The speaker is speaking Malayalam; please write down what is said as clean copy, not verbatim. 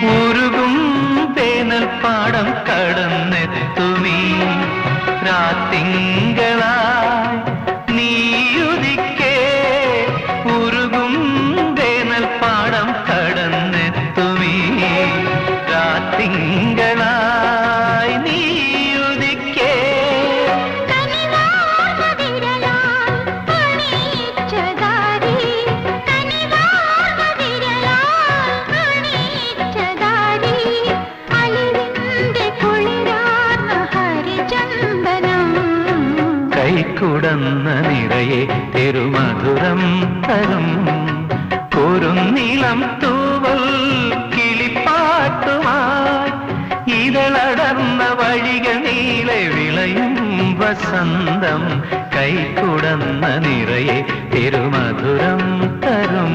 ഉരുകും വേനൽ പാടം കടന്നെത്തുമീ രാത്തിങ്കളായി നീയുദിക്കേ. ഉരുകും വേനൽ പാടം കടന്നെത്തുമീ രാത്തിങ്കളായി നീയുദിക്കേ. കൈക്കുടന്ന നിറയെ തിരുമധുരം തരും കുറുനിളം തൂവൽ കിളിപ്പാട്ടുമായി ഇതളടർന്ന വഴികൾ നീളെ വിളയും വസന്തം. കൈക്കുടന്ന നിറയെ തിരുമധുരം തരും.